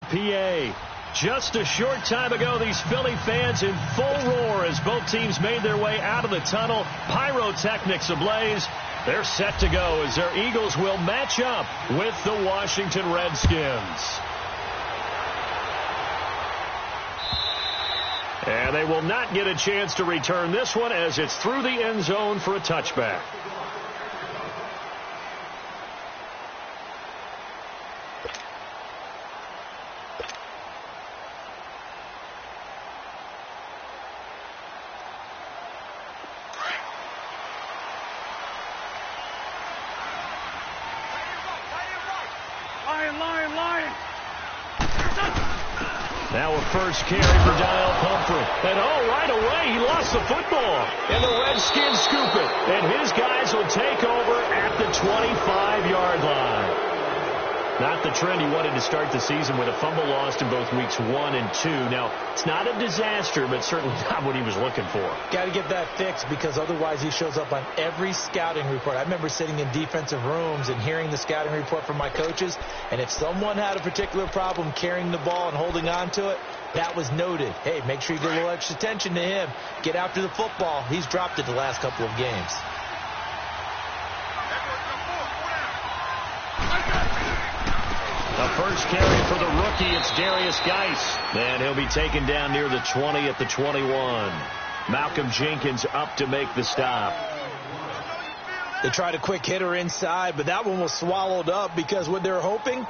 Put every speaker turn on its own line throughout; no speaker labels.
PA. Just a short time ago, these Philly fans in full roar as both teams made their way out of the tunnel. Pyrotechnics ablaze. They're set to go as their Eagles will match up with the Washington Redskins. And they will not get a chance to return this one as it's through the end zone for a touchback. Now a first carry for Dial Pumphrey. And right away he lost the football. And the Redskins scoop it. And his guys will take over at the 25-yard line. Not the trend he wanted to start the season with a fumble lost in both weeks 1 and 2. Now, it's not a disaster, but certainly not what he was looking for.
Got to get that fixed because otherwise he shows up on every scouting report. I remember sitting in defensive rooms and hearing the scouting report from my coaches, and if someone had a particular problem carrying the ball and holding on to it, that was noted. Hey, make sure you give a little extra attention to him. Get after the football. He's dropped it the last couple of games.
The first carry for the rookie, it's Darius Geis. And he'll be taken down near the 20 at the 21. Malcolm Jenkins up to make the stop.
They tried a quick hitter inside, but that one was swallowed up because what they're hoping,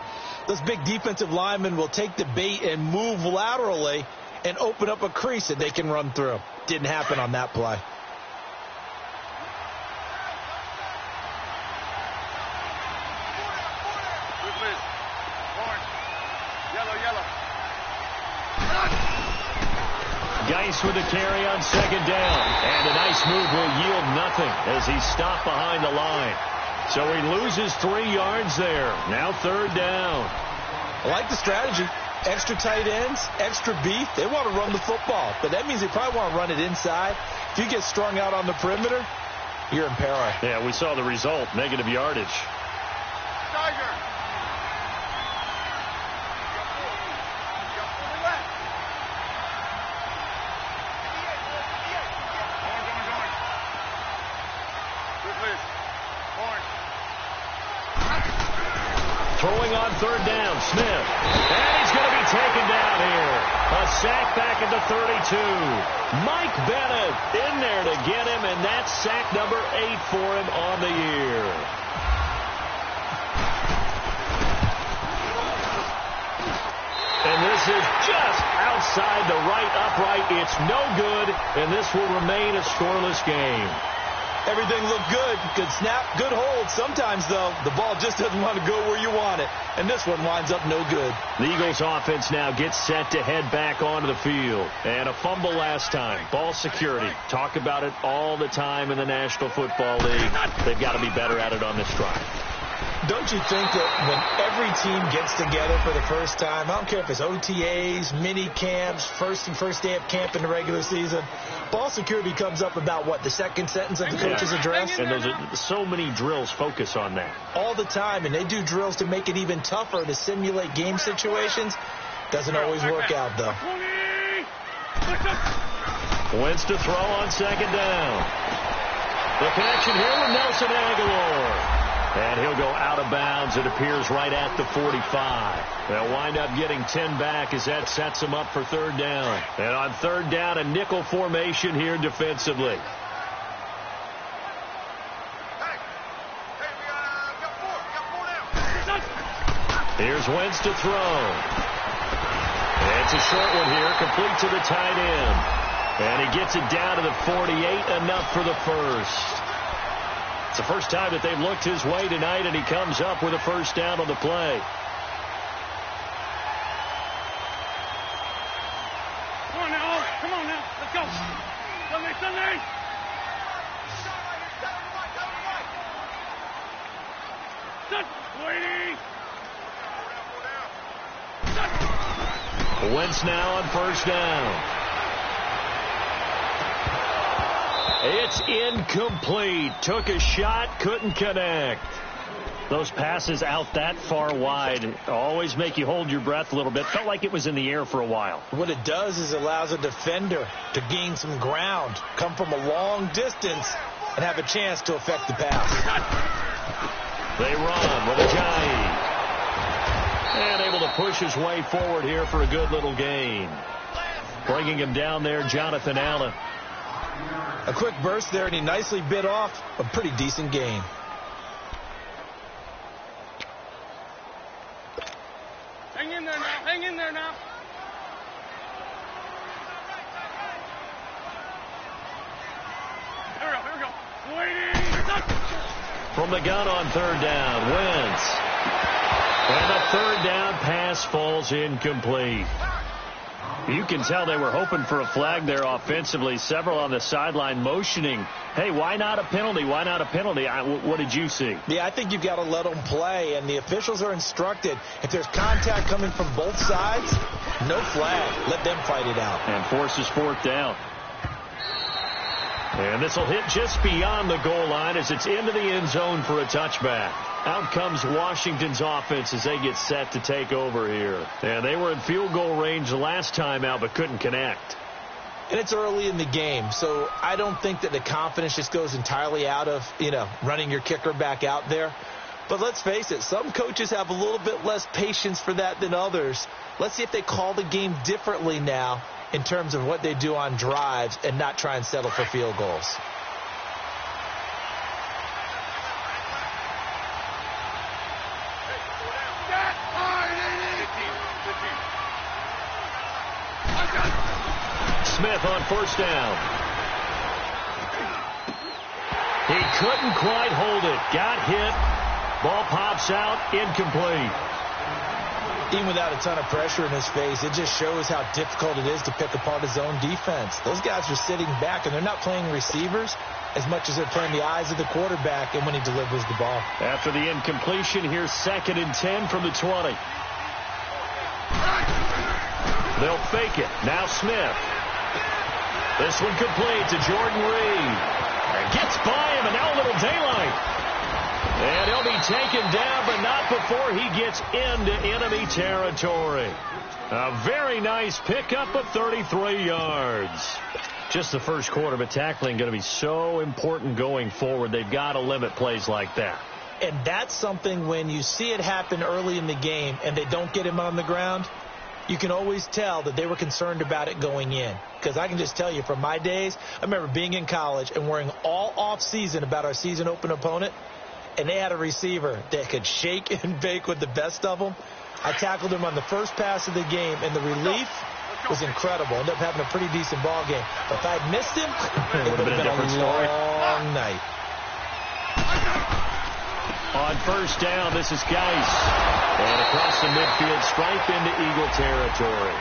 those big defensive linemen will take the bait and move laterally and open up a crease that they can run through. Didn't happen on that play.
Geis with a carry on second down. And a nice move will yield nothing as he's stopped behind the line. So he loses 3 yards there. Now third down.
I like the strategy. Extra tight ends, extra beef. They want to run the football. But that means they probably want to run it inside. If you get strung out on the perimeter, you're in peril.
Yeah, we saw the result. Negative yardage.
Tiger.
Throwing on third down, Smith. And he's going to be taken down here. A sack back at the 32. Mike Bennett in there to get him, and that's sack number 8 for him on the year. And this is just outside the right upright. It's no good, and this will remain a scoreless game.
Everything looked good. Good snap, good hold. Sometimes, though, the ball just doesn't want to go where you want it. And this one winds up no good.
The Eagles offense now gets set to head back onto the field. And a fumble last time. Ball security. Talk about it all the time in the National Football League. They've got to be better at it on this drive.
Don't you think that when every team gets together for the first time, I don't care if it's OTAs, mini camps, first day of camp in the regular season, ball security comes up about, what, the second sentence of the coach's address?
And those are so many drills focus on that.
All the time, and they do drills to make it even tougher to simulate game situations. Doesn't always work out, though.
Wentz to throw on second down. The connection here with Nelson Aguilar. And he'll go out of bounds, it appears, right at the 45. They'll wind up getting 10 back as that sets them up for third down. And on third down, a nickel formation here defensively. Here's Wentz to throw. It's a short one here, complete to the tight end. And he gets it down to the 48, enough for the first. It's the first time that they've looked his way tonight, and he comes up with a first down on the play.
Come on now. Come on now. Let's go. Sunday.
Wentz now on first down. It's incomplete. Took a shot, couldn't connect. Those passes out that far wide always make you hold your breath a little bit. Felt like it was in the air for a while.
What it does is it allows a defender to gain some ground, come from a long distance, and have a chance to affect the pass.
They run with Ajayi. And able to push his way forward here for a good little gain. Bringing him down there, Jonathan Allen.
A quick burst there, and he nicely bit off a pretty decent gain.
Hang in there now. Hang in there now. Here we go. Waiting.
From the gun on third down, Wentz. And the third down pass falls incomplete. You can tell they were hoping for a flag there offensively. Several on the sideline motioning, hey, why not a penalty? Why not a penalty? What did you see?
Yeah, I think you've got to let them play, and the officials are instructed, if there's contact coming from both sides, no flag. Let them fight it out.
And forces fourth down. And this will hit just beyond the goal line as it's into the end zone for a touchback. Out comes Washington's offense as they get set to take over here. And they were in field goal range the last time out but couldn't connect.
And it's early in the game, so I don't think that the confidence just goes entirely out of, running your kicker back out there. But let's face it, some coaches have a little bit less patience for that than others. Let's see if they call the game differently now in terms of what they do on drives and not try and settle for field goals.
Smith on first down. He couldn't quite hold it. Got hit. Ball pops out. Incomplete.
Even without a ton of pressure in his face, it just shows how difficult it is to pick apart his own defense. Those guys are sitting back, and they're not playing receivers as much as they're playing the eyes of the quarterback and when he delivers the ball.
After the incompletion, here's 2nd and 10 from the 20. They'll fake it. Now Smith. This one complete to Jordan Reed. Gets by him, and now a little daylight. And he'll be taken down, but not before he gets into enemy territory. A very nice pickup of 33 yards. Just the first quarter, but tackling going to be so important going forward. They've got to limit plays like that.
And that's something when you see it happen early in the game and they don't get him on the ground, you can always tell that they were concerned about it going in. Because I can just tell you from my days, I remember being in college and worrying all off season about our season open opponent. And they had a receiver that could shake and bake with the best of them. I tackled him on the first pass of the game, and the relief was incredible. Ended up having a pretty decent ball game. But if I had missed him, it would have been a long night.
On first down, this is Geis. And across the midfield, stripe into Eagle territory.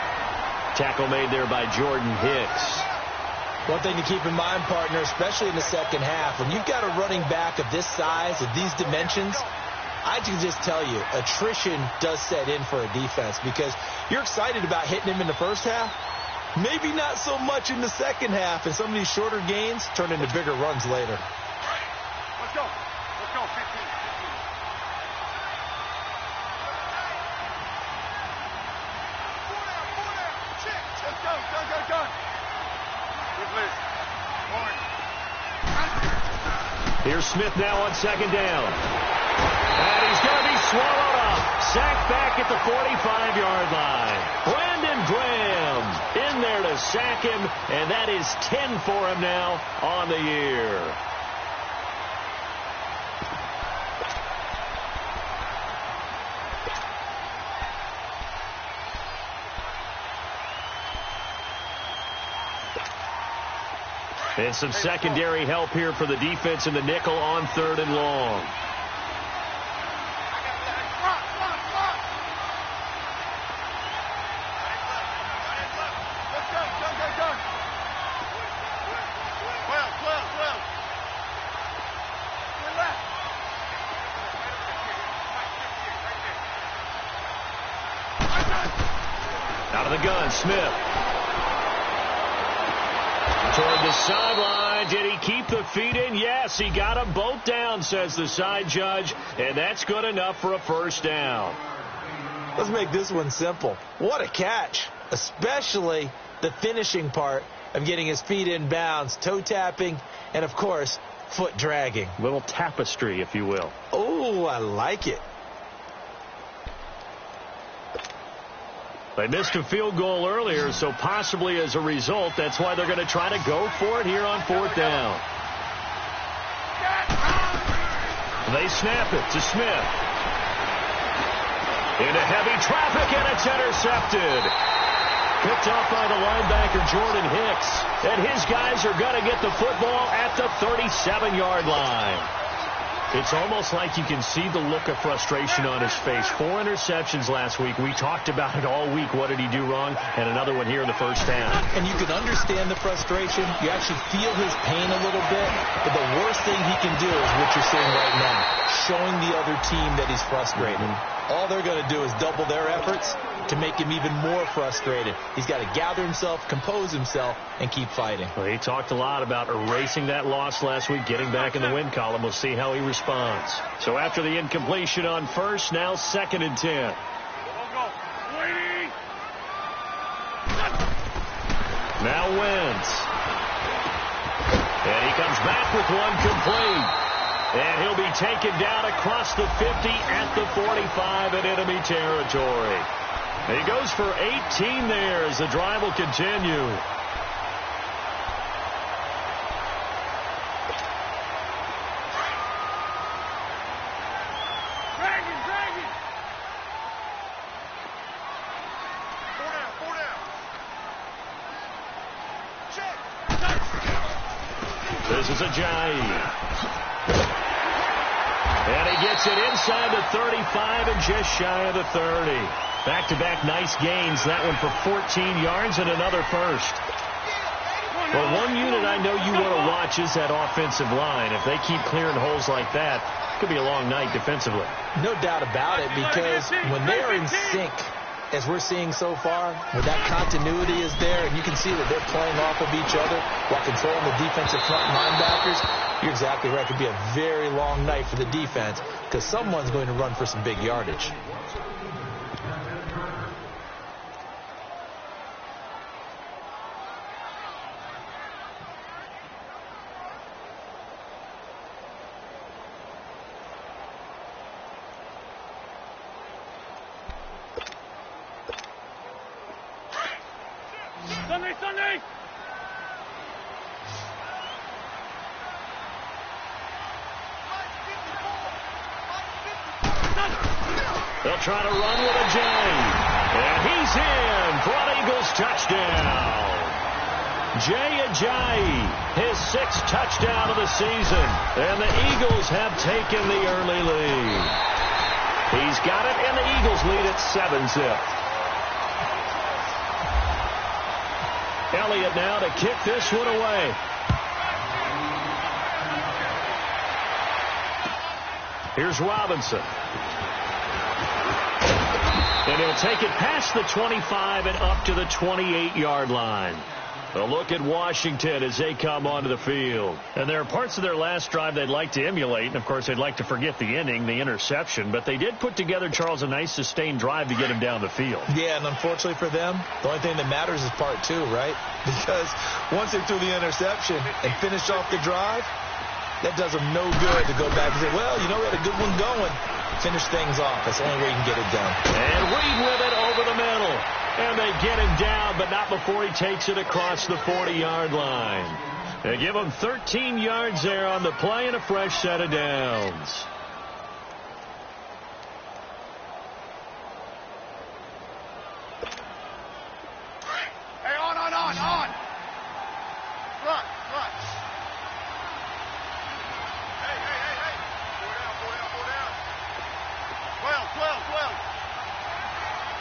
Tackle made there by Jordan Hicks.
One thing to keep in mind, partner, especially in the second half, when you've got a running back of this size, of these dimensions, I can just tell you, attrition does set in for a defense because you're excited about hitting him in the first half. Maybe not so much in the second half, and some of these shorter gains turn into bigger runs later.
Let's go. Let's go. 15. Let's go. Go.
Here's Smith now on second down. And he's going to be swallowed up. Sacked back at the 45-yard line. Brandon Graham in there to sack him, and that is 10 for him now on the year. And some secondary help here for the defense in the nickel on 3rd and long. Out of the gun, Smith. toward the sideline. Did he keep the feet in? Yes, he got them both down, says the side judge, and that's good enough for a first down.
Let's make this one simple. What a catch, especially the finishing part of getting his feet in bounds, toe tapping, and, of course, foot dragging.
Little tapestry, if you will.
Oh, I like it.
They missed a field goal earlier, so possibly as a result, that's why they're going to try to go for it here on fourth down. They snap it to Smith. Into heavy traffic, and it's intercepted. Picked off by the linebacker, Jordan Hicks. And his guys are going to get the football at the 37-yard line. It's almost like you can see the look of frustration on his face. 4 interceptions last week. We talked about it all week. What did he do wrong? And another one here in the first half.
And you can understand the frustration. You actually feel his pain a little bit. But the worst thing he can do is what you're seeing right now, showing the other team that he's frustrated. All they're going to do is double their efforts to make him even more frustrated. He's got to gather himself, compose himself, and keep fighting.
Well, he talked a lot about erasing that loss last week, getting back in the win column. We'll see how he responds. So after the incompletion on first, now 2nd and 10. Now Wentz. And he comes back with one complete. And he'll be taken down across the 50 at the 45 in enemy territory. He goes for 18 there as the drive will continue. This is Ajayi. And he gets it inside the 35 and just shy of the 30. Back-to-back nice gains. That one for 14 yards and another first. Well, one unit I know you want to watch is that offensive line. If they keep clearing holes like that, it could be a long night defensively.
No doubt about it, because when they are in sync, as we're seeing so far, when that continuity is there and you can see that they're playing off of each other while controlling the defensive front linebackers, you're exactly right. It could be a very long night for the defense because someone's going to run for some big yardage.
Sunday!
They'll try to run with Ajayi. And he's in for an Eagles touchdown. Jay Ajayi, his 6th touchdown of the season. And the Eagles have taken the early lead. He's got it, and the Eagles lead at 7-zip. Elliott now to kick this one away. Here's Robinson. And he'll take it past the 25 and up to the 28-yard line. A look at Washington as they come onto the field. And there are parts of their last drive they'd like to emulate. And, of course, they'd like to forget the inning, the interception. But they did put together, Charles, a nice sustained drive to get him down the field.
Yeah, and unfortunately for them, the only thing that matters is part 2, right? Because once they threw the interception and finished off the drive, that does them no good to go back and say, well, you know, we had a good one going. Finish things off. That's the only way you can get it done.
And Reed with it over the middle. And they get him down, but not before he takes it across the 40-yard line. They give him 13 yards there on the play and a fresh set of downs.
Hey, on! Run! Hey! Four down. 12.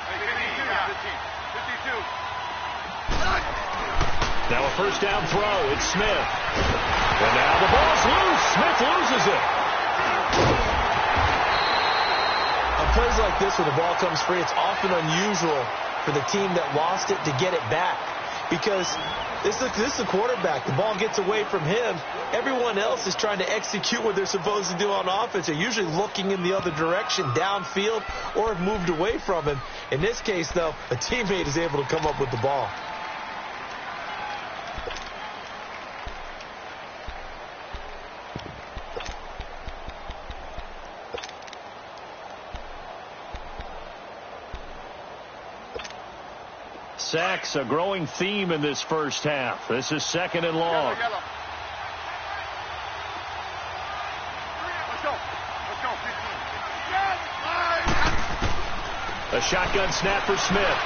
Hey, 52.
Now a first down throw. It's Smith. And now the ball's loose. Smith loses it.
On plays like this where the ball comes free, it's often unusual for the team that lost it to get it back. because this is a quarterback. The ball gets away from him. Everyone else is trying to execute what they're supposed to do on offense. They're usually looking in the other direction, downfield, or have moved away from him. In this case, though, a teammate is able to come up with the ball.
Sacks, a growing theme in this first half. This is 2nd and long.
Let's go. 15.
A shotgun snap for Smith.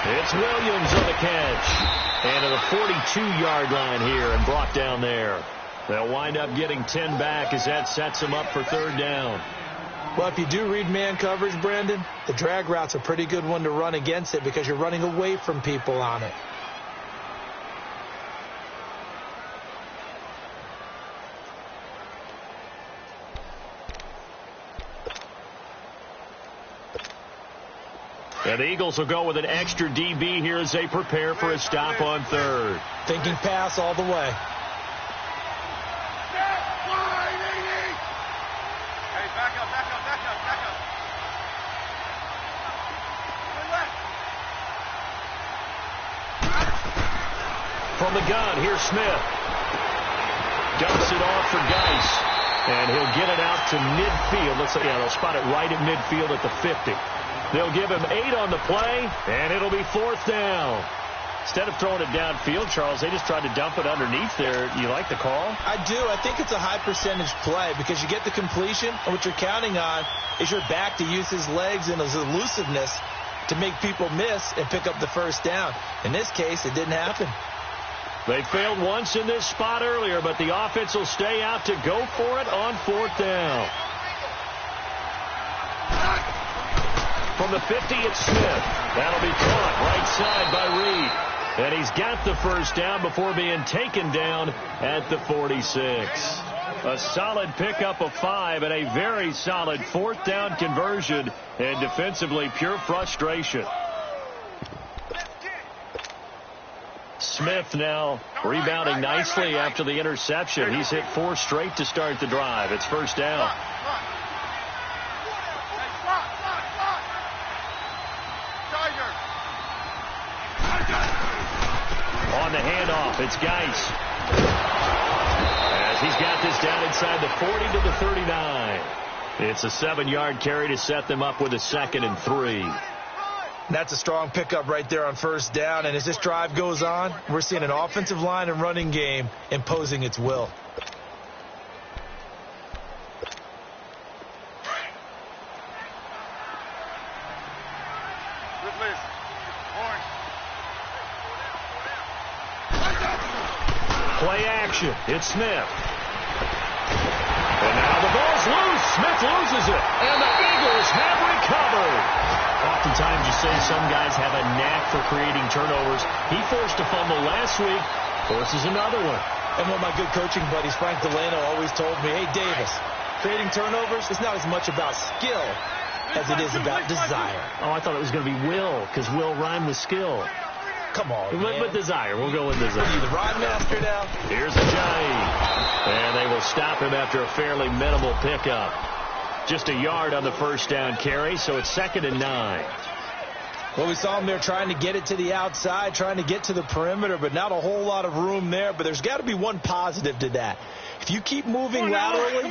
It's Williams on the catch. And to the 42-yard line here and brought down there. They'll wind up getting 10 back as that sets them up for 3rd down.
Well, if you do read man coverage, Brandon, the drag route's a pretty good one to run against it because you're running away from people on it.
And the Eagles will go with an extra DB here as they prepare for a stop on 3rd.
Thinking pass all the way.
From the gun, here's Smith. Dumps it off for Geis. And he'll get it out to midfield. Looks like, yeah, they'll spot it right at midfield at the 50. They'll give him 8 on the play, and it'll be 4th down. Instead of throwing it downfield, Charles, they just tried to dump it underneath there. You like the call?
I do. I think it's a high percentage play because you get the completion, and what you're counting on is your back to use his legs and his elusiveness to make people miss and pick up the 1st down. In this case, it didn't happen.
They failed once in this spot earlier, but the offense will stay out to go for it on 4th down. From the 50, it's Smith. That'll be caught right side by Reed. And he's got the 1st down before being taken down at the 46. A solid pickup of 5 and a very solid 4th down conversion. And defensively, pure frustration. Smith now rebounding nicely after the interception. He's hit 4 straight to start the drive. It's 1st down. On the handoff, it's Geis. As he's got this down inside the 40 to the 39. It's a 7-yard carry to set them up with a 2nd and 3.
That's a strong pickup right there on 1st down. And as this drive goes on, we're seeing an offensive line and running game imposing its will.
Play action. It's Smith. And now the ball's loose. Smith loses it. And the Eagles have recovered. Oftentimes you say some guys have a knack for creating turnovers. He forced a fumble last week. Forces another one.
And one of my good coaching buddies, Frank Delano, always told me, hey, Davis, creating turnovers is not as much about skill as it is about desire.
Oh, I thought it was going to be will, because will rhyme with skill.
Come on, man.
With desire. We'll go with desire.
Are you the rod master now?
Here's Ajayi. And they will stop him after a fairly minimal pickup. Just a yard on the 1st down carry, so it's 2nd and 9.
Well, we saw him there trying to get it to the outside, trying to get to the perimeter, but not a whole lot of room there. But there's got to be one positive to that. If you keep moving laterally,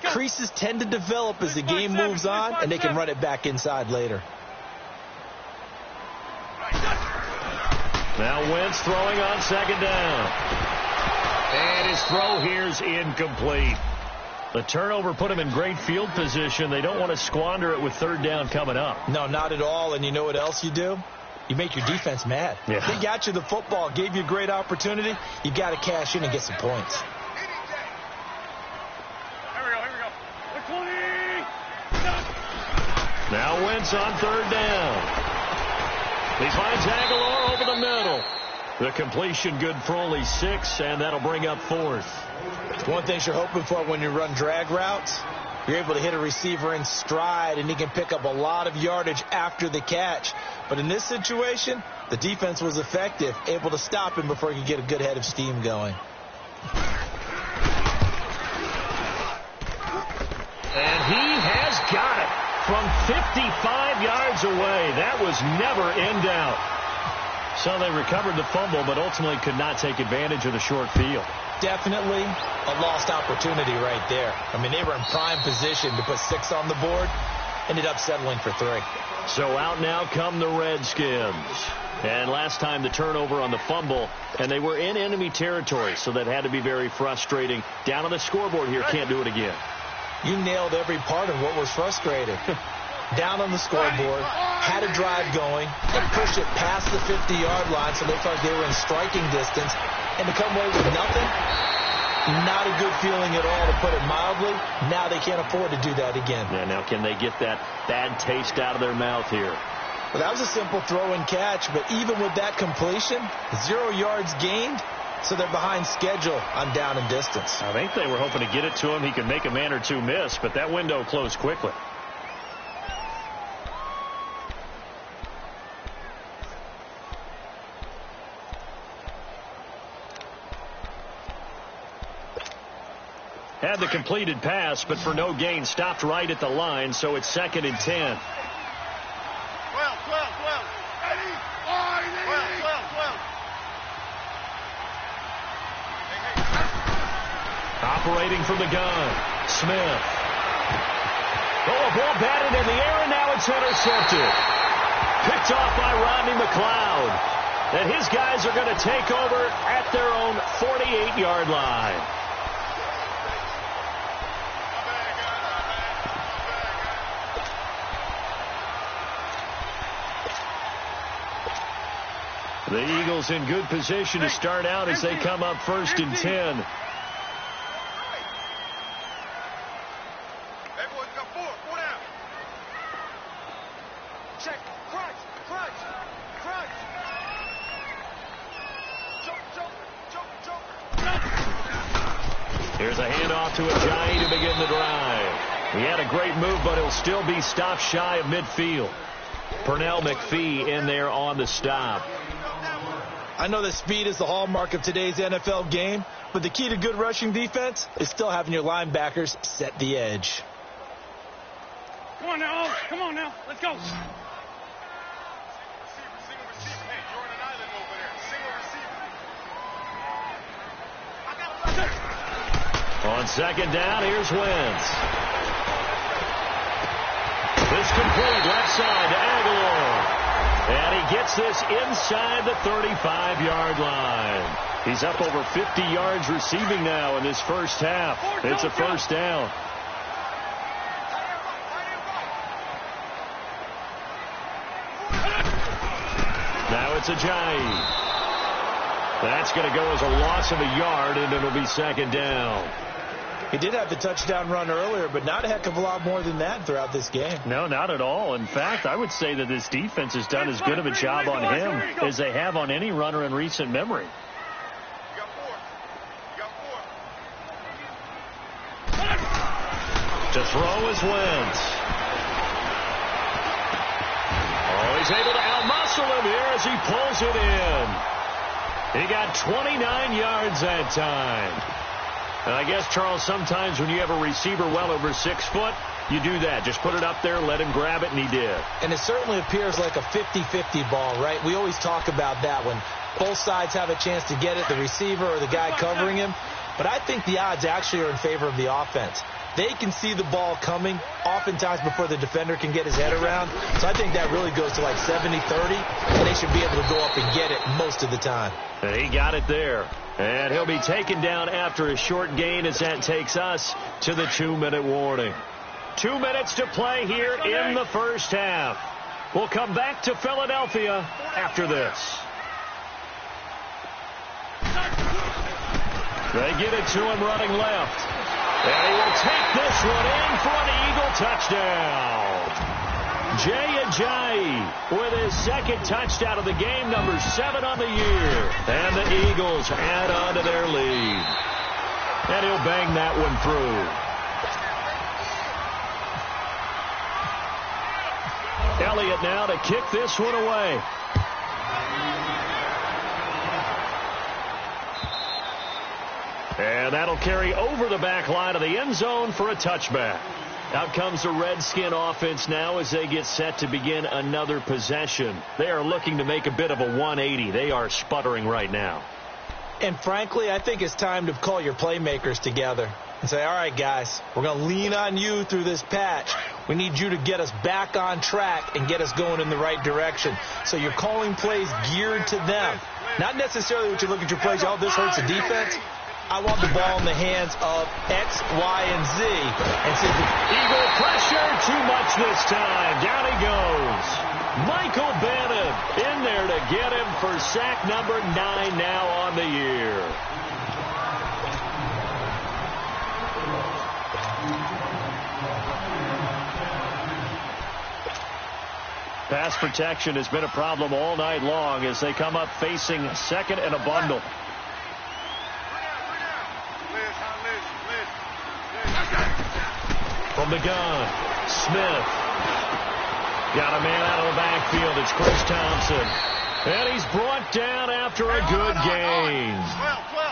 creases tend to develop as the game moves on, and they can run it back inside later.
Now Wentz throwing on 2nd down. And his throw here's incomplete. The turnover put him in great field position. They don't want to squander it with 3rd down coming up.
No, not at all. And you know what else you do? You make your defense mad.
Yeah.
They got you the football, gave you a great opportunity. You got to cash in and get some points.
Here we go. 20.
Now Wentz on 3rd down. He finds Aguilar over the middle. The completion good for only 6, and that'll bring up 4th.
One thing you're hoping for when you run drag routes, You're able to hit a receiver in stride, and he can pick up a lot of yardage after the catch. But in this situation, the defense was effective, able to stop him before he could get a good head of steam going.
And he has got it from 55 yards away. That was never in doubt. So they recovered the fumble, but ultimately could not take advantage of the short field.
Definitely a lost opportunity right there. I mean, they were in prime position to put 6 on the board. Ended up settling for 3.
So out now come the Redskins. And last time the turnover on the fumble, and they were in enemy territory, so that had to be very frustrating. Down on the scoreboard here, can't do it again.
You nailed every part of what was frustrating. Down on the scoreboard, had a drive going, and pushed it past the 50-yard line, so they thought they were in striking distance, and to come away with nothing, not a good feeling at all, to put it mildly. Now they can't afford to do that again.
Yeah, now can they get that bad taste out of their mouth here?
Well, that was a simple throw and catch, but even with that completion, 0 yards gained, so they're behind schedule on down and distance.
I think they were hoping to get it to him. He could make a man or two miss, but that window closed quickly. Had the completed pass, but for no gain, stopped right at the line, so it's 2nd and 10.
12. Ready? 12.
Operating from the gun, Smith. Oh, a ball batted in the air, and now it's intercepted. Picked off by Rodney McLeod. And his guys are going to take over at their own 48-yard line. The Eagles in good position to start out as they come up 1st and 10. Here's a handoff to Ajayi to begin the drive. He had a great move, but he'll still be stopped shy of midfield. Pernell McPhee in there on the stop.
I know that speed is the hallmark of today's NFL game, but the key to good rushing defense is still having your linebackers set the edge.
Come on now. Let's go.
On 2nd down, here's Wentz. This complete left side to Aguilar. And he gets this inside the 35-yard line. He's up over 50 yards receiving now in this first half. It's a 1st down. Now it's Ajayi. That's going to go as a loss of a yard, and it'll be 2nd down.
He did have the touchdown run earlier, but not a heck of a lot more than that throughout this game.
No, not at all. In fact, I would say that this defense has done as good of a job on him as they have on any runner in recent memory. To throw is Wentz. Oh, he's able to outmuscle him here as he pulls it in. He got 29 yards that time. And I guess, Charles, sometimes when you have a receiver well over 6 foot, you do that. Just put it up there, let him grab it, and he did.
And it certainly appears like a 50-50 ball, right? We always talk about that when both sides have a chance to get it, the receiver or the guy covering him. But I think the odds actually are in favor of the offense. They can see the ball coming oftentimes before the defender can get his head around. So I think that really goes to like 70-30, and they should be able to go up and get it most of the time.
And he got it there. And he'll be taken down after a short gain as that takes us to the 2-minute warning. 2 minutes to play here in the first half. We'll come back to Philadelphia after this. They get it to him running left. And he will take this one in for an Eagle touchdown. Jay Ajayi with his 2nd touchdown of the game, number 7 on the year. And the Eagles add on to their lead. And he'll bang that one through. Elliott now to kick this one away. And that'll carry over the back line of the end zone for a touchback. Out comes the Redskin offense now as they get set to begin another possession. They are looking to make a bit of a 180. They are sputtering right now.
And frankly, I think it's time to call your playmakers together and say, all right, guys, we're going to lean on you through this patch. We need you to get us back on track and get us going in the right direction. So you're calling plays geared to them. Not necessarily what you look at your plays, oh, this hurts the defense. I want the ball in the hands of X, Y, and Z. And see if
Eagle pressure, too much this time. Down he goes. Michael Bannon in there to get him for sack number 9 now on the year. Pass protection has been a problem all night long as they come up facing second and a bundle. From the gun, Smith. Got a man out of the backfield. It's Chris Thompson. And he's brought down after a good gain.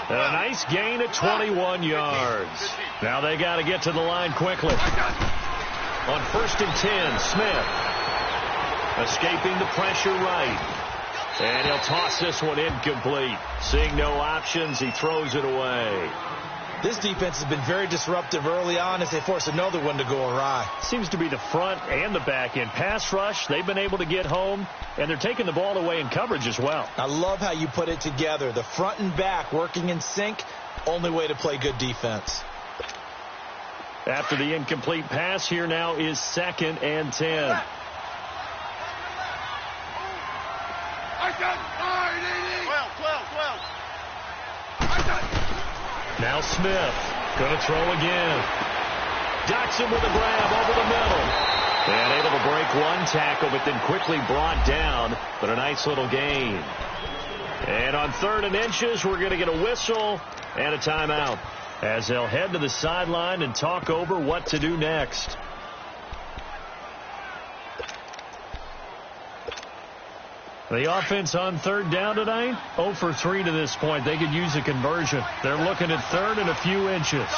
A nice gain at 21 yards. Now they got to get to the line quickly. On 1st and 10, Smith. Escaping the pressure right. And he'll toss this one incomplete. Seeing no options, he throws it away.
This defense has been very disruptive early on as they force another one to go awry.
Seems to be the front and the back end. Pass rush, they've been able to get home, and they're taking the ball away in coverage as well.
I love how you put it together. The front and back working in sync, only way to play good defense.
After the incomplete pass, here now is 2nd and 10. Now Smith going to throw again. Jackson with a grab over the middle. And able to break one tackle, but then quickly brought down. But a nice little gain. And on 3rd and inches, we're going to get a whistle and a timeout as they'll head to the sideline and talk over what to do next. The offense on 3rd down tonight, 0 for 3 to this point. They could use a conversion. They're looking at 3rd and a few inches.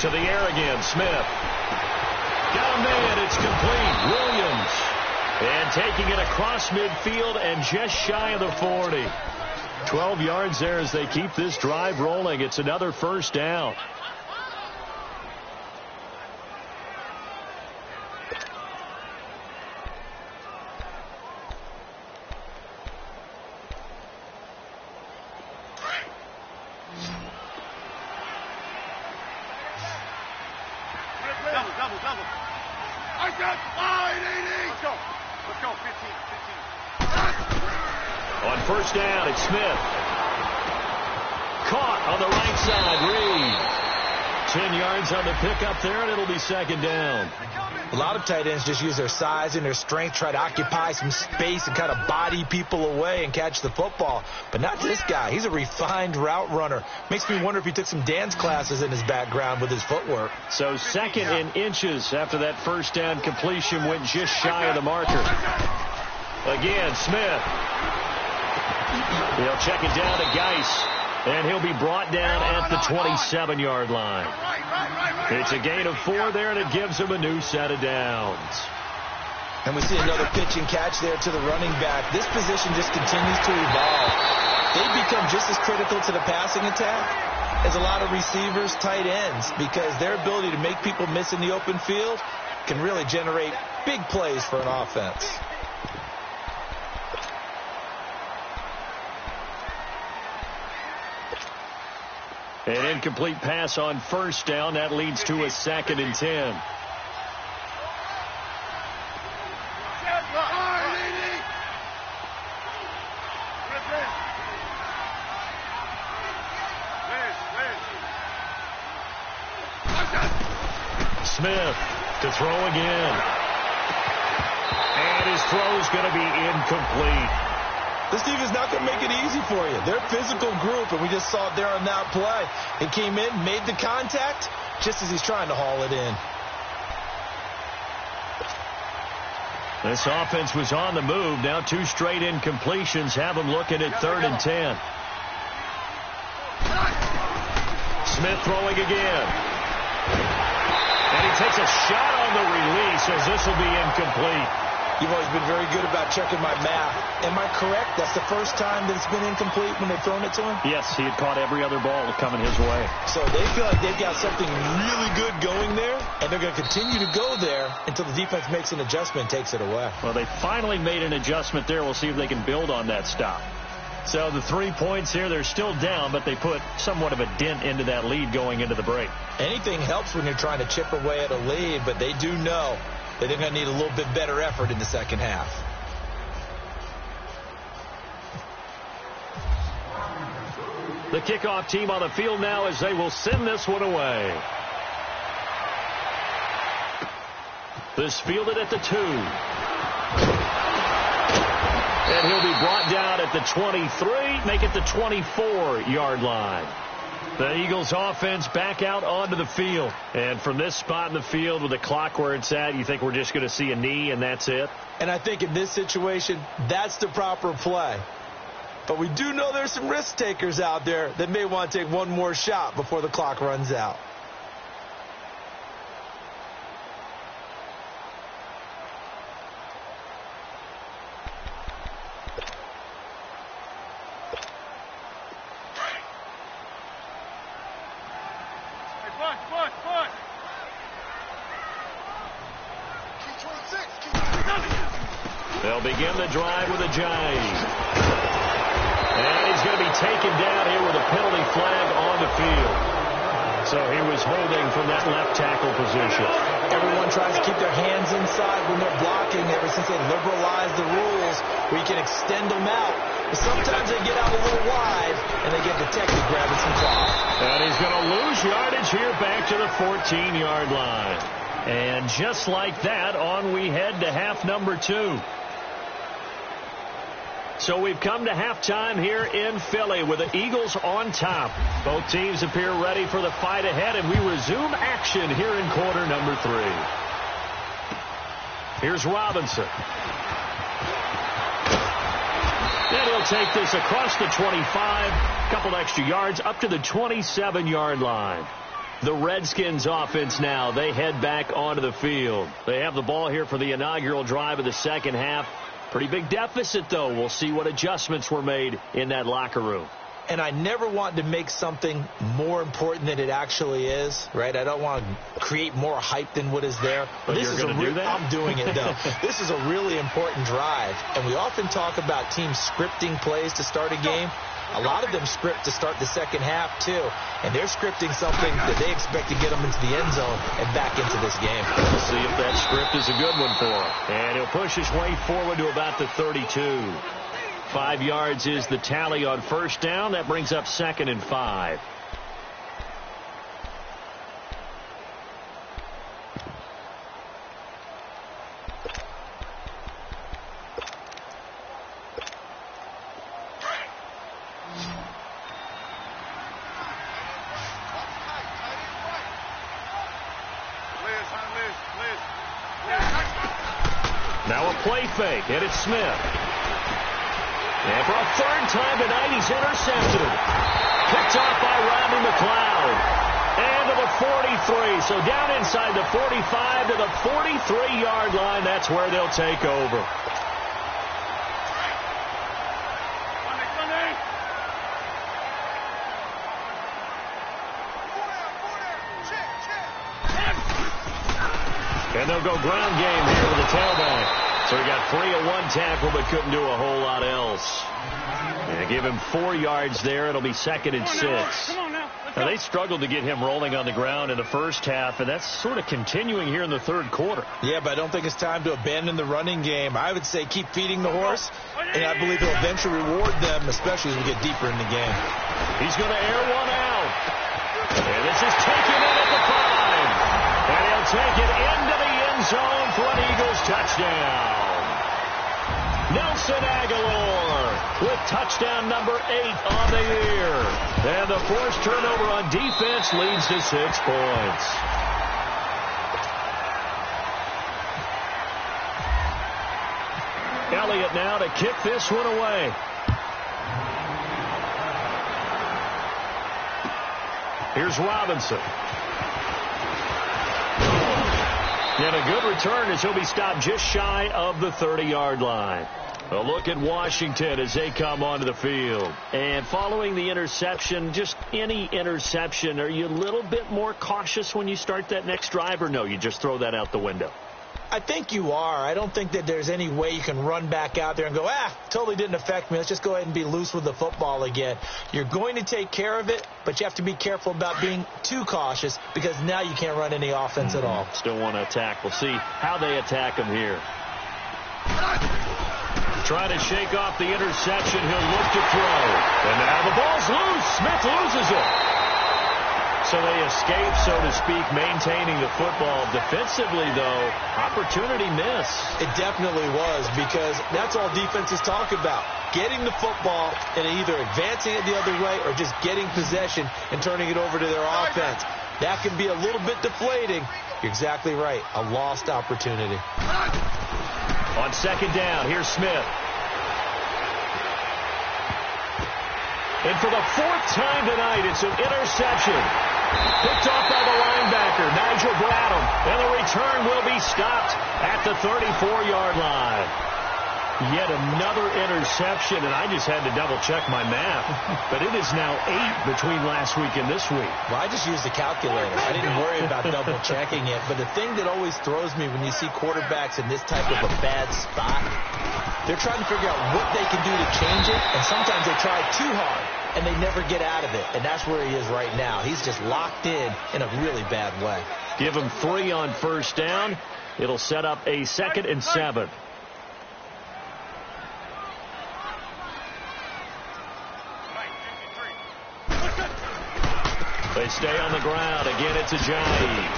To the air again, Smith. Got a man, it's complete. Williams. And taking it across midfield and just shy of the 40. 12 yards there as they keep this drive rolling. It's another 1st down. On 1st down, it's Smith. Caught on the right side, Reed. 10 yards on the pickup there, and it'll be 2nd down.
A lot of tight ends just use their size and their strength, try to occupy some space and kind of body people away and catch the football. But not this guy. He's a refined route runner. Makes me wonder if he took some dance classes in his background with his footwork.
So 2nd and inches after that 1st down completion went just shy of the marker. Again, Smith. He'll check it down to Geis. And he'll be brought down at the 27-yard line. It's a gain of 4 there, and it gives him a new set of downs.
And we see another pitch and catch there to the running back. This position just continues to evolve. They become just as critical to the passing attack as a lot of receivers, tight ends, because their ability to make people miss in the open field can really generate big plays for an offense.
An incomplete pass on 1st down. That leads to a 2nd and 10. Smith to throw again. And his throw's going to be incomplete.
This defense is not going to make it easy for you. They're a physical group, and we just saw it there on that play. It came in, made the contact, just as he's trying to haul it in.
This offense was on the move. Now 2 straight incompletions have them looking at 3rd and 10. Smith throwing again. And he takes a shot on the release as this will be incomplete.
You've always been very good about checking my math. Am I correct? That's the first time that it's been incomplete when they've thrown it to him?
Yes, he had caught every other ball coming his way.
So they feel like they've got something really good going there, and they're going to continue to go there until the defense makes an adjustment and takes it away.
Well, they finally made an adjustment there. We'll see if they can build on that stop. So the 3 points here, they're still down, but they put somewhat of a dent into that lead going into the break.
Anything helps when you're trying to chip away at a lead, but they do know that they're going to need a little bit better effort in the second half.
The kickoff team on the field now as they will send this one away. This fielded at the 2. And he'll be brought down at the 23, make it the 24-yard line. The Eagles offense back out onto the field. And from this spot in the field with the clock where it's at, you think we're just going to see a knee and that's it?
And I think in this situation, that's the proper play. But we do know there's some risk takers out there that may want to take one more shot before the clock runs out.
They'll begin the drive with a jive. And he's going to be taken down here with a penalty flag on the field. So he was holding from that left tackle position.
Everyone tries to keep their hands inside when they're blocking ever since they liberalized the rules where you can extend them out. But sometimes they get out a little wide and they get detected grabbing some cloth.
And he's going to lose yardage here back to the 14-yard line. And just like that, on we head to half number 2. So we've come to halftime here in Philly with the Eagles on top. Both teams appear ready for the fight ahead, and we resume action here in quarter number 3. Here's Robinson. And he'll take this across the 25, a couple extra yards up to the 27-yard line. The Redskins offense now, they head back onto the field. They have the ball here for the inaugural drive of the second half. Pretty big deficit, though. We'll see what adjustments were made in that locker room.
And I never want to make something more important than it actually is, right? I don't want to create more hype than what is there.
But this is going to do that?
I'm doing it, though. This is a really important drive. And we often talk about teams scripting plays to start a game. A lot of them script to start the second half, too. And they're scripting something that they expect to get them into the end zone and back into this game.
We'll see if that script is a good one for him. And he'll push his way forward to about the 32. 5 yards is the tally on first down. That brings up 2nd and 5. Now a play fake, and it's Smith. And for a 3rd time tonight, he's intercepted. Picked off by Rodney McLeod. And to the 43. So down inside the 45 to the 43-yard line. That's where they'll take over. And they'll go ground game here with the tailback. So he got free of one tackle but couldn't do a whole lot else. And give him 4 yards there. It'll be 2nd and 6. Now, they struggled to get him rolling on the ground in the first half, and that's sort of continuing here in the 3rd quarter.
Yeah, but I don't think it's time to abandon the running game. I would say keep feeding the horse, and I believe he'll eventually reward them, especially as we get deeper in the game.
He's going to air one out. And this is taken in at the 5. And he'll take it into the end zone for an Eagles touchdown. Nelson Aguilar with touchdown number 8 on the year. And the forced turnover on defense leads to 6 points. Elliott now to kick this one away. Here's Robinson. And a good return as he'll be stopped just shy of the 30-yard line. A look at Washington as they come onto the field. And following the interception, just any interception, are you a little bit more cautious when you start that next drive, or no, you just throw that out the window?
I think you are. I don't think that there's any way you can run back out there and go, totally didn't affect me. Let's just go ahead and be loose with the football again. You're going to take care of it, but you have to be careful about being too cautious because now you can't run any offense at all.
Still want to attack. We'll see how they attack him here. Trying to shake off the interception. He'll look to throw. And now the ball's loose. Smith loses it. So they escape, so to speak, maintaining the football. Defensively, though, opportunity miss.
It definitely was, because that's all defenses talk about. Getting the football and either advancing it the other way or just getting possession and turning it over to their offense. That can be a little bit deflating. You're exactly right. A lost opportunity.
On second down, here's Smith. And for the 4th time tonight, it's an interception. Picked off by the linebacker, Nigel Bradham. And the return will be stopped at the 34-yard line. Yet another interception, and I just had to double-check my math. But it is now 8 between last week and this week.
Well, I just used a calculator. I didn't worry about double-checking it. But the thing that always throws me when you see quarterbacks in this type of a bad spot, they're trying to figure out what they can do to change it, and sometimes they try too hard, and they never get out of it. And that's where he is right now. He's just locked in a really bad way.
Give him 3 on first down. It'll set up a 2nd and 7. They stay on the ground. Again, it's Ajayi.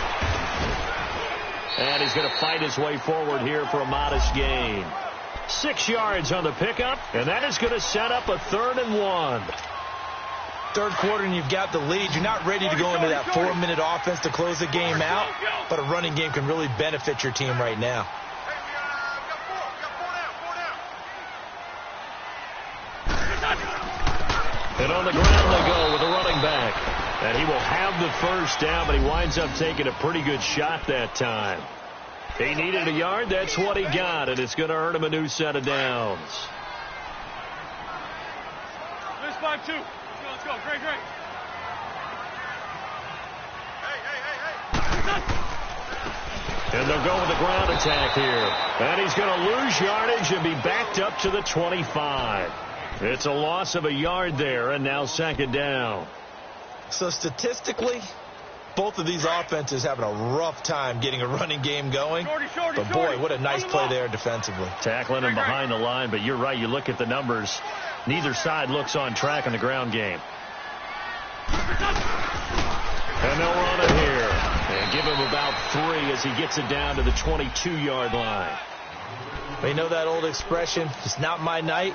And he's going to fight his way forward here for a modest gain. 6 yards on the pickup, and that is going to set up a 3rd and 1.
Third quarter and you've got the lead. You're not ready to go into that 4-minute offense to close the game out, but a running game can really benefit your team right now.
And on the ground they go with a running back. And he will have the first down, but he winds up taking a pretty good shot that time. He needed a yard. That's what he got, and it's going to earn him a new set of downs.
This 5-2. Let's go. Great.
And they'll go with the ground attack here. And he's going to lose yardage and be backed up to the 25. It's a loss of a yard there, and now 2nd down.
So statistically, both of these offenses having a rough time getting a running game going. But boy, what a nice play there defensively.
Tackling him behind the line, but you're right. You look at the numbers. Neither side looks on track in the ground game. And they'll run it here. And give him about 3 as he gets it down to the 22-yard line.
Well, you know that old expression, it's not my night.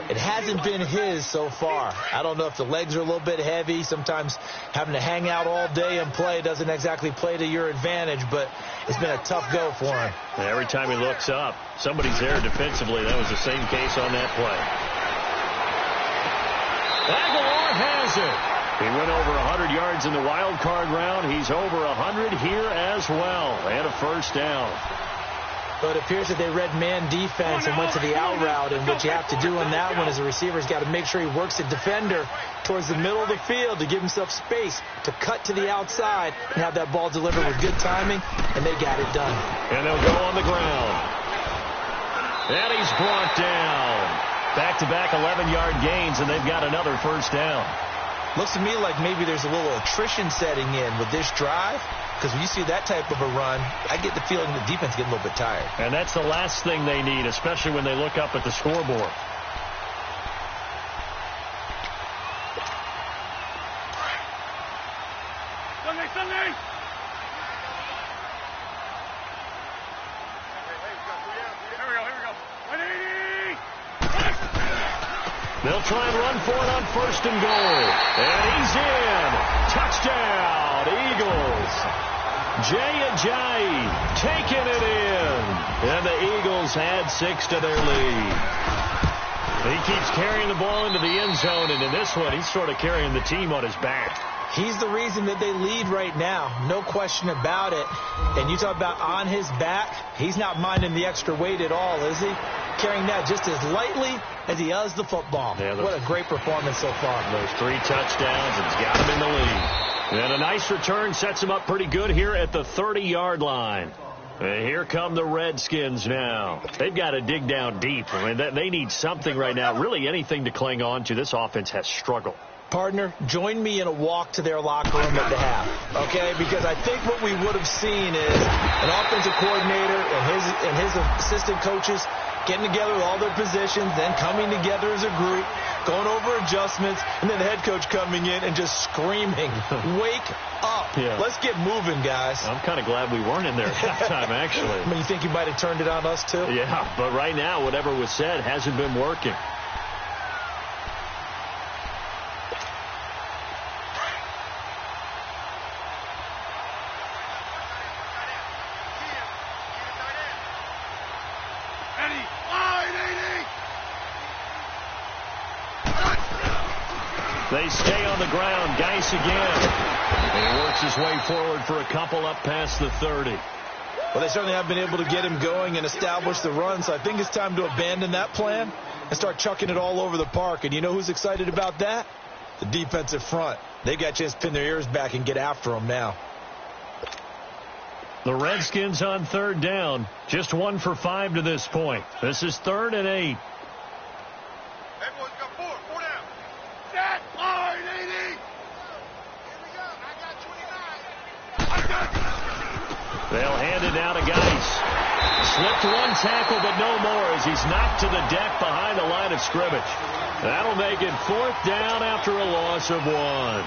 It hasn't been his so far. I don't know if the legs are a little bit heavy. Sometimes having to hang out all day and play doesn't exactly play to your advantage, but it's been a tough go for him.
And every time he looks up, somebody's there defensively. That was the same case on that play. Aguilar has it. He went over 100 yards in the wild card round. He's over 100 here as well. And a first down.
But it appears that they read man defense and went to the out route, and what you have to do on that one is the receiver's got to make sure he works the defender towards the middle of the field to give himself space to cut to the outside and have that ball delivered with good timing, and they got it done.
And they'll go on the ground. And he's brought down. Back-to-back 11-yard gains, and they've got another first down.
Looks to me like maybe there's a little attrition setting in with this drive. Because when you see that type of a run, I get the feeling the defense getting a little bit tired.
And that's the last thing they need, especially when they look up at the scoreboard.
Sunday! Here we go. 180!
They'll try and run for it on 1st and goal. And he's in. Touchdown, Eagles. Jay Ajayi taking it in. And the Eagles add 6 to their lead. He keeps carrying the ball into the end zone, and in this one, he's sort of carrying the team on his back.
He's the reason that they lead right now. No question about it. And you talk about on his back, he's not minding the extra weight at all, is he? Carrying that just as lightly as he does the football. Yeah, what a great performance so far.
Those 3 touchdowns, and he's got him in the lead. And a nice return sets him up pretty good here at the 30-yard line. And here come the Redskins now. They've got to dig down deep. I mean, they need something right now, really anything to cling on to. This offense has struggled.
Partner, join me in a walk to their locker room at the half, okay? Because I think what we would have seen is an offensive coordinator and his assistant coaches getting together with all their positions, then coming together as a group, going over adjustments, and then the head coach coming in and just screaming, wake up. Yeah. Let's get moving, guys.
I'm kind of glad we weren't in there at halftime, actually.
I mean, you think you might have turned it on us, too?
Yeah, but right now, whatever was said hasn't been working. They stay on the ground. Geis again. And he works his way forward for a couple up past the 30.
Well, they certainly have been able to get him going and establish the run, so I think it's time to abandon that plan and start chucking it all over the park. And you know who's excited about that? The defensive front. They got a chance to pin their ears back and get after him now.
The Redskins on 3rd down. Just 1 for 5 to this point. This is 3rd and 8. They'll hand it down to Geis. Slipped 1 tackle, but no more as he's knocked to the deck behind the line of scrimmage. That'll make it 4th down after a loss of 1.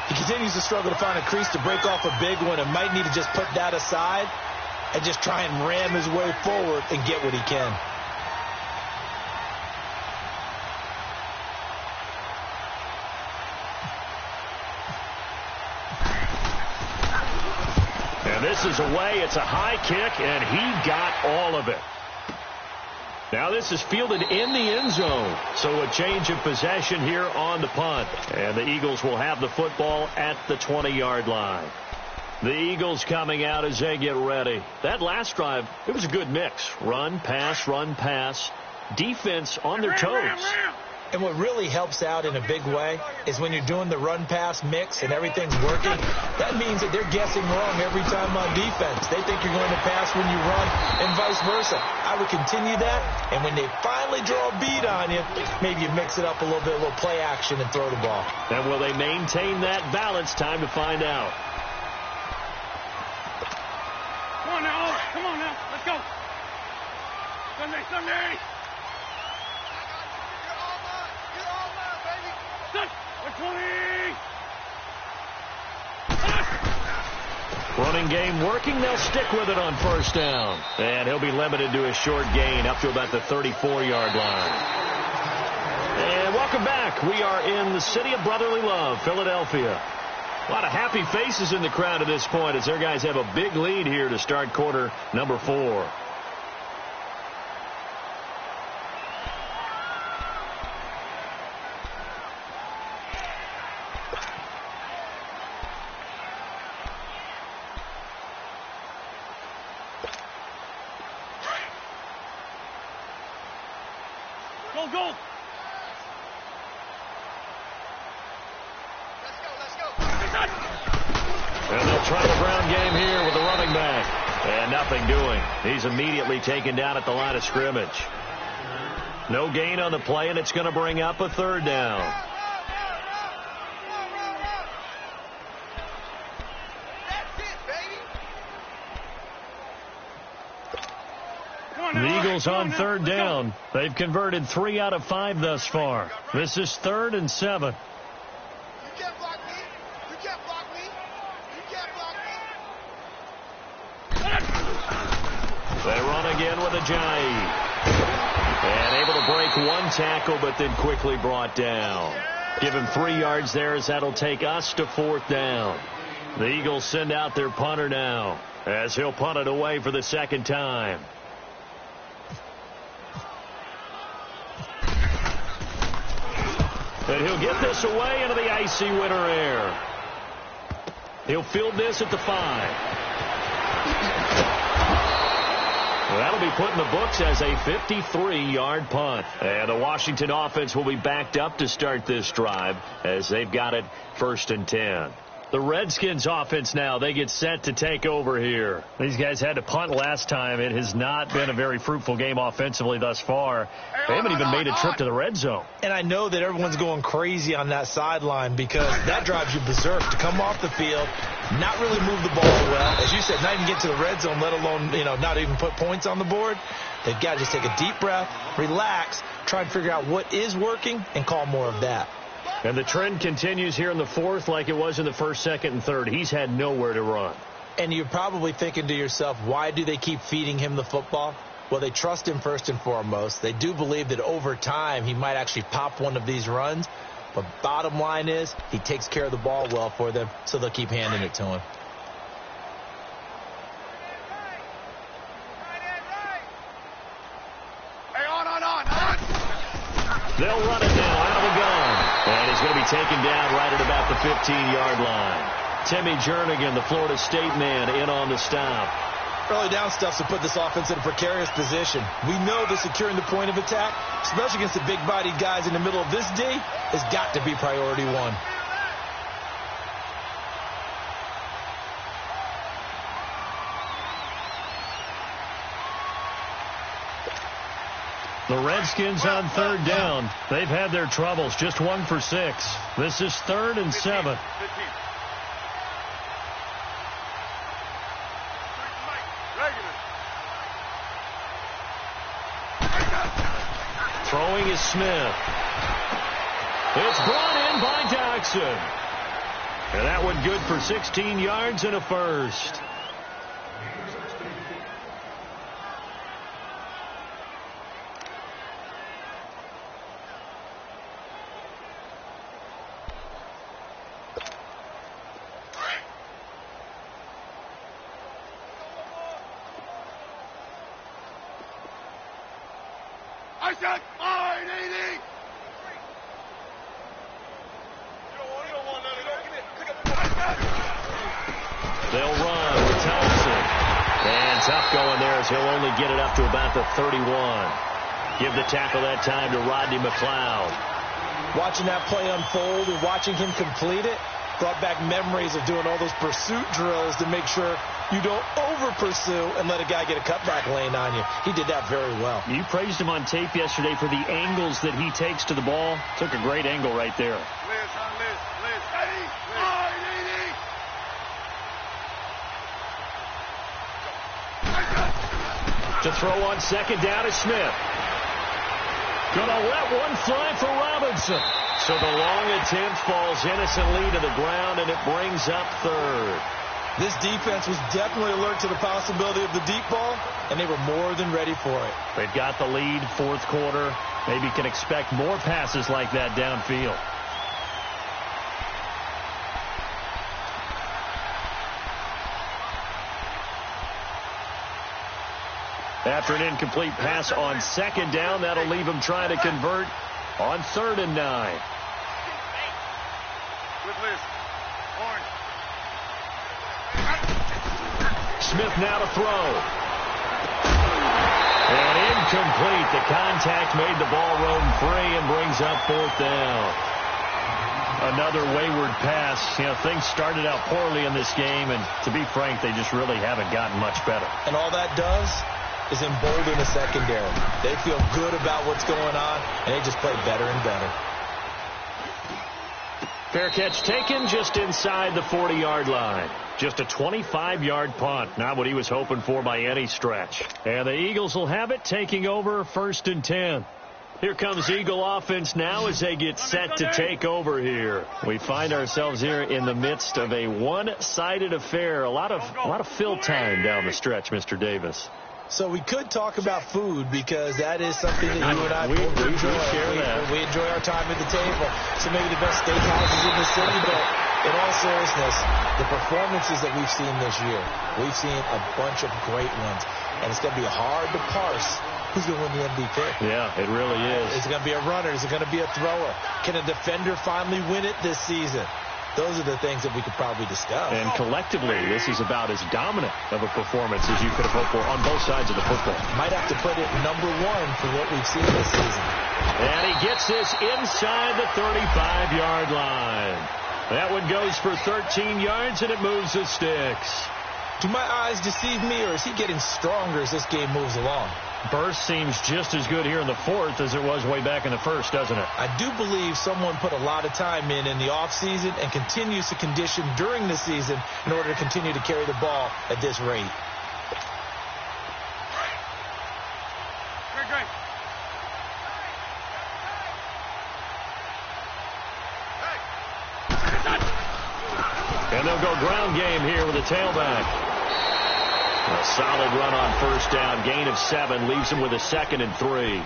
He continues to struggle to find a crease to break off a big one and might need to just put that aside and just try and ram his way forward and get what he can.
And this is away. It's a high kick, and he got all of it. Now this is fielded in the end zone, so a change of possession here on the punt. And the Eagles will have the football at the 20-yard line. The Eagles coming out as they get ready. That last drive, it was a good mix. Run, pass, defense on their toes.
And what really helps out in a big way is when you're doing the run-pass mix and everything's working, that means that they're guessing wrong every time on defense. They think you're going to pass when you run and vice versa. I would continue that, and when they finally draw a beat on you, maybe you mix it up a little bit, a little play action and throw the ball.
And will they maintain that balance? Time to find out.
Come on now, let's go. Sunday.
Running game working. They'll stick with it on 1st down. And he'll be limited to a short gain up to about the 34-yard line. And welcome back. We are in the city of brotherly love, Philadelphia. A lot of happy faces in the crowd at this point as their guys have a big lead here to start quarter number 4.
Go. Let's go.
And they'll try the ground game here with the running back. And nothing doing. He's immediately taken down at the line of scrimmage. No gain on the play, and it's going to bring up a 3rd down. The Eagles on 3rd down. They've converted 3 out of 5 thus far. This is 3rd and 7.
You can't block me.
They run again with Ajayi. And able to break 1 tackle, but then quickly brought down. Give him 3 yards there, as that'll take us to 4th down. The Eagles send out their punter now, as he'll punt it away for the 2nd time. And he'll get this away into the icy winter air. He'll field this at the 5. Well, that'll be put in the books as a 53-yard punt. And the Washington offense will be backed up to start this drive, as they've got it 1st and 10. The Redskins offense now, they get set to take over here. These guys had to punt last time. It has not been a very fruitful game offensively thus far. They haven't even made a trip to the red zone.
And I know that everyone's going crazy on that sideline, because that drives you berserk to come off the field, not really move the ball well. As you said, not even get to the red zone, let alone, not even put points on the board. They've got to just take a deep breath, relax, try and figure out what is working, and call more of that.
And the trend continues here in the 4th like it was in the 1st, 2nd, and 3rd. He's had nowhere to run.
And you're probably thinking to yourself, why do they keep feeding him the football? Well, they trust him first and foremost. They do believe that over time he might actually pop one of these runs. But bottom line is, he takes care of the ball well for them, so they'll keep handing it to him.
They'll run it now out of the gun. And he's going to be taken down right at about the 15-yard line. Timmy Jernigan, the Florida State man, in on the stop.
Early down stuff to put this offense in a precarious position. We know that securing the point of attack, especially against the big-bodied guys in the middle of this D, has got to be priority 1.
The Redskins on 3rd down. They've had their troubles. Just 1 for 6. This is 3rd and 7. Throwing is Smith. It's brought in by Jackson. And that one good for 16 yards and a first. They'll run with Thompson. And tough going there, as he'll only get it up to about the 31. Give the tackle that time to Rodney McLeod.
Watching that play unfold and watching him complete it brought back memories of doing all those pursuit drills to make sure you don't over-pursue and let a guy get a cutback lane on you. He did that very well.
You praised him on tape yesterday for the angles that he takes to the ball. Took a great angle right there. To throw on 2nd down is Smith. Gonna let one fly for Robinson. So the long attempt falls innocently to the ground, and it brings up 3rd.
This defense was definitely alert to the possibility of the deep ball, and they were more than ready for it.
They've got the lead, 4th quarter. Maybe can expect more passes like that downfield. After an incomplete pass on 2nd down, that'll leave him trying to convert on 3rd and 9. Smith now to throw. And incomplete. The contact made the ball roam free and brings up 4th down. Another wayward pass. Things started out poorly in this game, and to be frank, they just really haven't gotten much better.
And all that does is embolden the secondary. They feel good about what's going on, and they just play better and better.
Fair catch taken just inside the 40-yard line. Just a 25-yard punt. Not what he was hoping for by any stretch. And the Eagles will have it, taking over 1st and 10. Here comes Eagle offense now as they get set to take over here. We find ourselves here in the midst of a one-sided affair. A lot of fill time down the stretch, Mr. Davis.
So we could talk about food because that is something that you and I
we enjoy.
We enjoy our time at the table. So maybe the best steakhouses in the city, but in all seriousness, the performances that we've seen this year, we've seen a bunch of great ones. And it's going to be hard to parse who's going to win the MVP.
Yeah, it really is.
Is it going to be a runner? Is it going to be a thrower? Can a defender finally win it this season? Those are the things that we could probably discuss.
And collectively, this is about as dominant of a performance as you could have hoped for on both sides of the football.
Might have to put it number one for what we've seen this season.
And he gets this inside the 35-yard line. That one goes for 13 yards, and it moves the sticks.
Do my eyes deceive me, or is he getting stronger as this game moves along?
Burst seems just as good here in the fourth as it was way back in the first, doesn't it?
I do believe someone put a lot of time in the offseason and continues to condition during the season in order to continue to carry the ball at this rate.
Great.
And they'll go ground game here with a tailback. A solid run on first down. Gain of 7 leaves him with a 2nd and 3.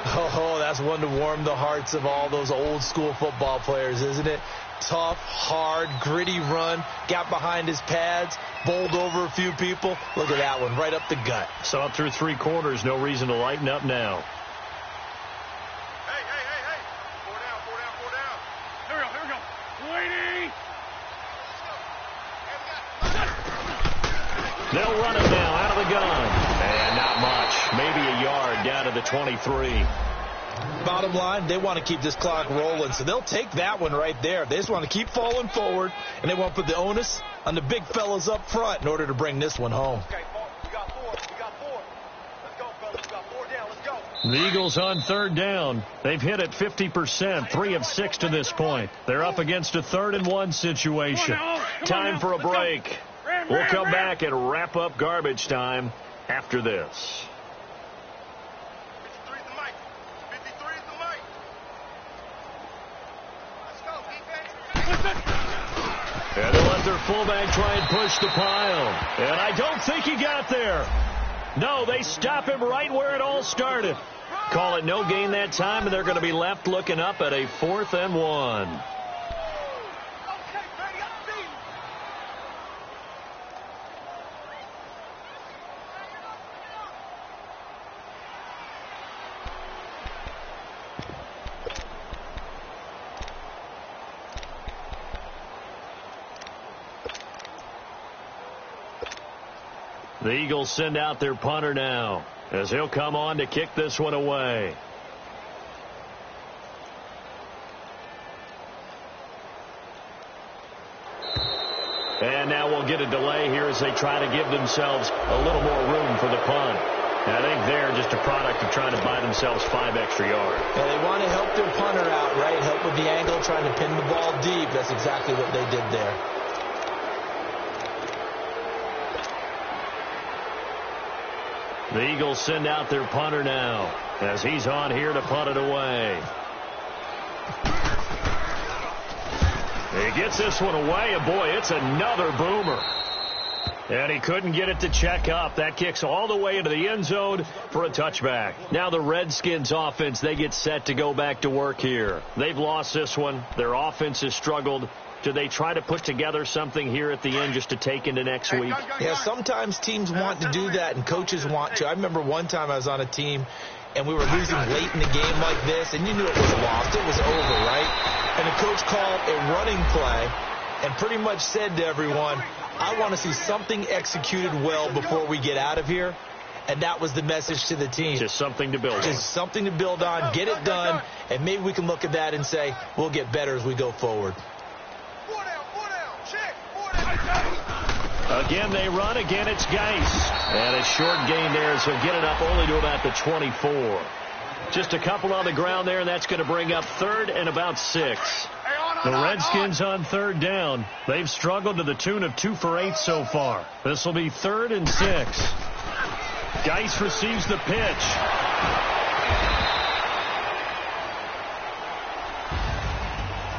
Oh, that's one to warm the hearts of all those old school football players, isn't it? Tough, hard, gritty run. Got behind his pads, bowled over a few people. Look at that one, right up the gut.
Saw it through 3 quarters. No reason to lighten up now.
Hey. 4 down. Here we go. Waiting.
They'll run it now out of the gun. And not much. Maybe a yard down to the 23.
Bottom line, they want to keep this clock rolling, so they'll take that one right there. They just want to keep falling forward, and they want to put the onus on the big fellas up front in order to bring this one home.
Okay, we got 4. Let's go, fellas. We got 4 down. Let's go.
The Eagles on 3rd down. They've hit it 50%, 3 of 6 to this point. They're up against a 3rd and 1 situation. Time for a break. We'll come back and wrap up garbage time after this.
53 is the mic. 53 is the mic. Let's go, defense.
And they'll let their fullback try and push the pile. And I don't think he got there. No, they stop him right where it all started. Call it no gain that time, and they're going to be left looking up at a 4th and 1. The Eagles send out their punter now as he'll come on to kick this one away. And now we'll get a delay here as they try to give themselves a little more room for the punt. I think they're just a product of trying to buy themselves 5 extra yards.
Yeah, they want to help their punter out, right? Help with the angle, trying to pin the ball deep. That's exactly what they did there.
The Eagles send out their punter now as he's on here to punt it away. He gets this one away, and boy, it's another boomer. And he couldn't get it to check up. That kicks all the way into the end zone for a touchback. Now the Redskins offense, they get set to go back to work here. They've lost this one. Their offense has struggled. Do they try to put together something here at the end just to take into next week?
Yeah, sometimes teams want to do that and coaches want to. I remember one time I was on a team and we were losing late in the game like this, and you knew it was lost. It was over, right? And the coach called a running play and pretty much said to everyone, I want to see something executed well before we get out of here. And that was the message to the team.
Just something to build on.
Just something to build on, get it done, and maybe we can look at that and say, we'll get better as we go forward.
Again, they run. Again, it's Geis. And a short gain there, so get it up only to about the 24. Just a couple on the ground there, and that's going to bring up 3rd and about 6. The Redskins on 3rd down. They've struggled to the tune of 2 for 8 so far. This will be 3rd and 6. Geis receives the pitch.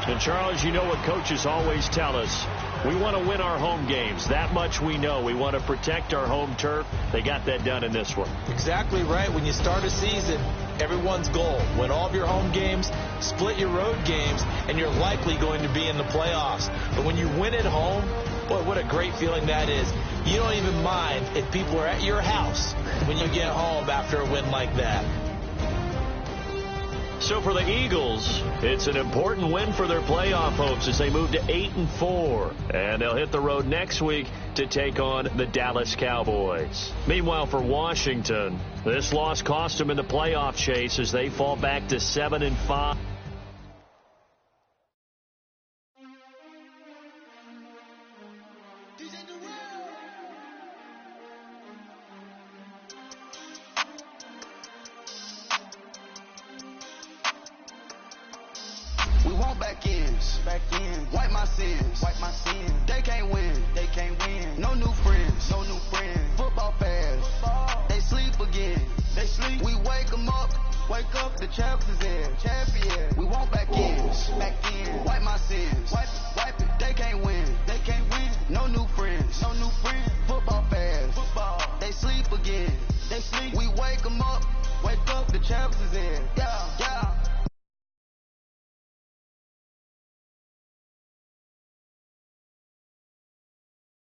And, Charles, you know what coaches always tell us. We want to win our home games. That much we know. We want to protect our home turf. They got that done in this one.
Exactly right. When you start a season, everyone's goal: win all of your home games, split your road games, and you're likely going to be in the playoffs. But when you win at home, boy, what a great feeling that is. You don't even mind if people are at your house when you get home after a win like that.
So for the Eagles, it's an important win for their playoff hopes as they move to 8-4. And they'll hit the road next week to take on the Dallas Cowboys. Meanwhile, for Washington, this loss cost them in the playoff chase as they fall back to 7-5.
We want back ends, wipe my sins, they can't win, no new friends, football fast, they sleep again, we wake them up, the champs is in, we want back ends, wipe my sins, wipe it, they can't win, no new friends, football fast, they sleep again, we wake them up, the champs is in, yeah.